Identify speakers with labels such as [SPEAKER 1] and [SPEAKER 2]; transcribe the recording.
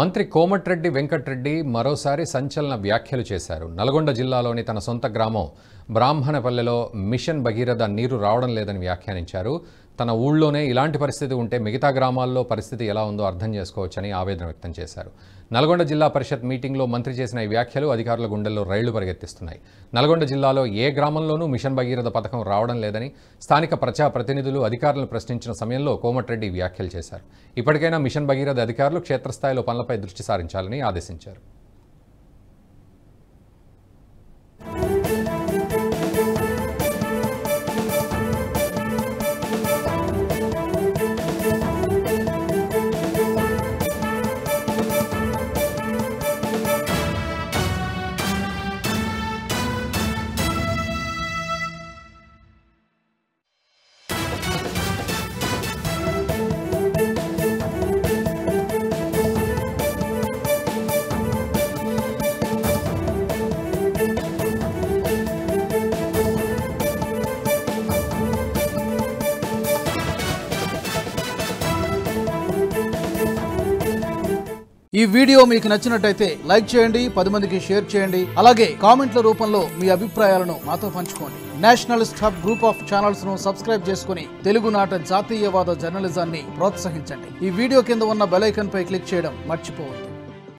[SPEAKER 1] మంత్రి కోమటిరెడ్డి వెంకటరెడ్డి మరోసారి సంచలన వ్యాఖ్యలు చేశారు. నల్గొండ జిల్లాలోని తన సొంత గ్రామం బ్రాహ్మణపల్లెలో మిషన్ భగీరథ నీరు రావడం లేదని వ్యాఖ్యానించారు. తన ఊళ్ళోనే ఇలాంటి పరిస్థితి ఉంటే మిగతా గ్రామాల్లో పరిస్థితి ఎలా ఉందో అర్థం చేసుకోవచ్చని ఆవేదన వ్యక్తం చేశారు. నల్గొండ జిల్లా పరిషత్ మీటింగ్లో మంత్రి చేసిన ఈ వ్యాఖ్యలు అధికారుల గుండెల్లో రైళ్లు పరిగెత్తిస్తున్నాయి. నల్గొండ జిల్లాలో ఏ గ్రామంలోనూ మిషన్ భగీరథ పథకం రావడం లేదని స్థానిక ప్రజాప్రతినిధులు అధికారులను ప్రశ్నించిన సమయంలో కోమటిరెడ్డి వ్యాఖ్యలు చేశారు. ఇప్పటికైనా మిషన్ భగీరథ అధికారులు క్షేత్రస్థాయిలో పనులపై దృష్టి సారించాలని ఆదేశించారు.
[SPEAKER 2] ఈ వీడియో మీకు నచ్చినట్టయితే లైక్ చేయండి, 10 మందికి షేర్ చేయండి. అలాగే కామెంట్ల రూపంలో మీ అభిప్రాయాలను మాతో పంచుకోండి. Nationalist hub group of channels ను సబ్స్క్రైబ్ చేసుకుని తెలుగునాట జాతీయవాద జర్నలిజాన్ని ప్రోత్సహించండి. ఈ వీడియో కింద ఉన్న బెల్ ఐకాన్ పై క్లిక్ చేయడం మర్చిపోవద్దు.